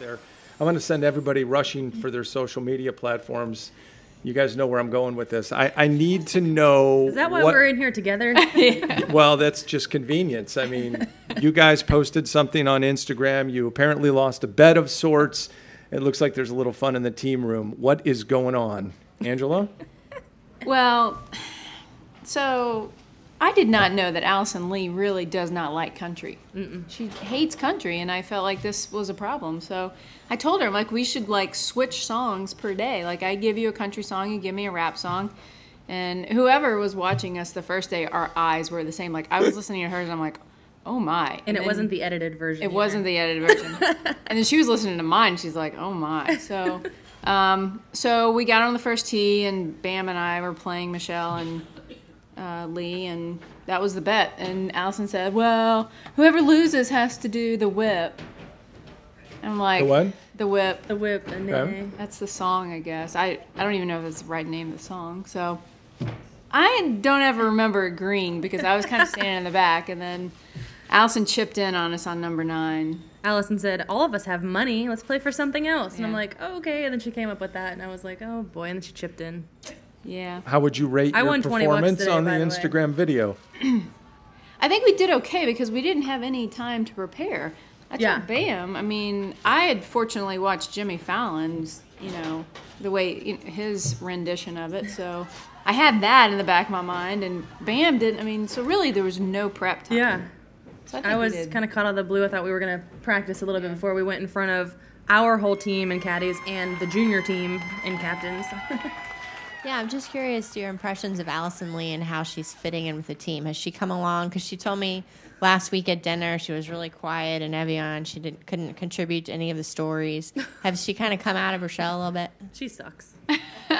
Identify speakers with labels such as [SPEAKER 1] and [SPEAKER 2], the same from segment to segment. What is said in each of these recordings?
[SPEAKER 1] there. I'm going to send everybody rushing for their social media platforms. You guys know where I'm going with this. I need to know.
[SPEAKER 2] Is that why we're in here together?
[SPEAKER 1] Well, that's just convenience. I mean, you guys posted something on Instagram. You apparently lost a bet of sorts. It looks like there's a little fun in the team room. What is going on? Angela?
[SPEAKER 3] Well, so I did not know that Alison Lee really does not like country. She hates country, and I felt like this was a problem. So I told her, I'm like, we should like switch songs per day. Like I give you a country song, you give me a rap song. And whoever was watching us the first day, our eyes were the same. Like I was listening to hers, and I'm like, oh my.
[SPEAKER 2] And it wasn't the edited version.
[SPEAKER 3] It wasn't the edited version. And then she was listening to mine, and she's like, oh my. So, so we got on the first tee, and Bam and I were playing Michelle and Lee, and that was the bet. And Alison said, well, whoever loses has to do the whip. And I'm like,
[SPEAKER 1] The what?
[SPEAKER 3] The whip.
[SPEAKER 2] The whip. And
[SPEAKER 1] Okay.
[SPEAKER 3] That's the song, I guess. I don't even know if that's the right name of the song. So I don't ever remember agreeing because I was kind of standing in the back, and then Alison chipped in on us on number 9.
[SPEAKER 2] Alison said, all of us have money. Let's play for something else. And I'm
[SPEAKER 3] Yeah.
[SPEAKER 2] like, oh, okay. And then she came up with that, and I was like, oh, boy. And then she chipped in.
[SPEAKER 3] Yeah.
[SPEAKER 1] How would you rate
[SPEAKER 2] I
[SPEAKER 1] your
[SPEAKER 2] won 20 bucks
[SPEAKER 1] performance
[SPEAKER 2] today,
[SPEAKER 1] on the
[SPEAKER 2] by the way.
[SPEAKER 1] Instagram video?
[SPEAKER 3] I think we did okay because we didn't have any time to prepare. I
[SPEAKER 2] Yeah.
[SPEAKER 3] told Bam, I mean, I had fortunately watched Jimmy Fallon's, the way, his rendition of it. So I had that in the back of my mind, and Bam didn't. I mean, so really there was no prep time.
[SPEAKER 2] Yeah.
[SPEAKER 3] So think
[SPEAKER 2] I
[SPEAKER 3] we
[SPEAKER 2] was
[SPEAKER 3] did.
[SPEAKER 2] kind of caught out of the blue. I thought we were going to practice a little bit before we went in front of our whole team and caddies and the junior team and captains.
[SPEAKER 4] Yeah, I'm just curious your impressions of Alison Lee and how she's fitting in with the team. Has she come along? Because she told me last week at dinner she was really quiet in Evian. She couldn't contribute to any of the stories. Has she kind of come out of her shell a little bit?
[SPEAKER 2] She sucks.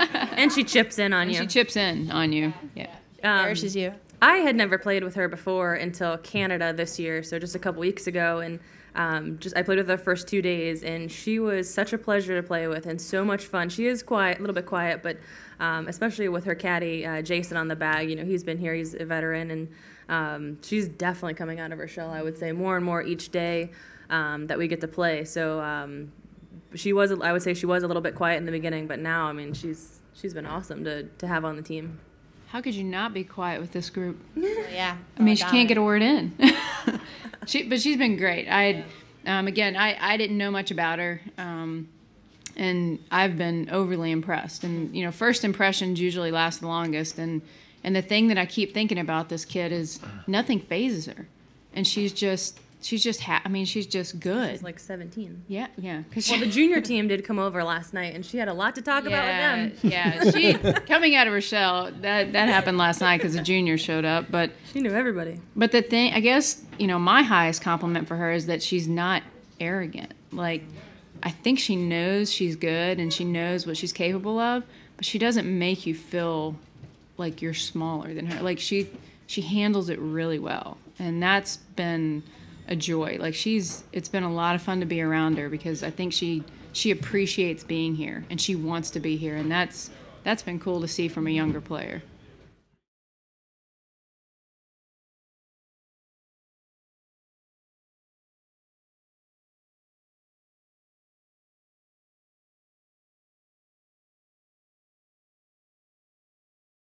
[SPEAKER 2] And she chips in on you.
[SPEAKER 3] She chips in on you. Yeah.
[SPEAKER 4] Nourishes you.
[SPEAKER 2] I had never played with her before until Canada this year, so just a couple weeks ago, and I played with her the first 2 days, and she was such a pleasure to play with and so much fun. She is quiet, a little bit quiet, but especially with her caddy, Jason on the bag, he's been here, he's a veteran, and she's definitely coming out of her shell, I would say, more and more each day that we get to play. So I would say she was a little bit quiet in the beginning, but now, I mean, she's been awesome to have on the team.
[SPEAKER 3] How could you not be quiet with this group?
[SPEAKER 4] Yeah.
[SPEAKER 3] I mean, she can't get a word in. But she's been great. I didn't know much about her, and I've been overly impressed. And first impressions usually last the longest. And the thing that I keep thinking about this kid is nothing phases her, and she's just good.
[SPEAKER 2] She's like 17.
[SPEAKER 3] Yeah.
[SPEAKER 2] Well, the junior team did come over last night, and she had a lot to talk about with them.
[SPEAKER 3] Yeah, she coming out of her shell. That happened last night because the juniors showed up, but
[SPEAKER 2] She knew everybody.
[SPEAKER 3] But the thing, I guess, my highest compliment for her is that she's not arrogant. Like, I think she knows she's good and she knows what she's capable of, but she doesn't make you feel like you're smaller than her. Like, she handles it really well, and that's been a joy. Like, it's been a lot of fun to be around her because I think she appreciates being here and she wants to be here, and that's been cool to see from a younger player.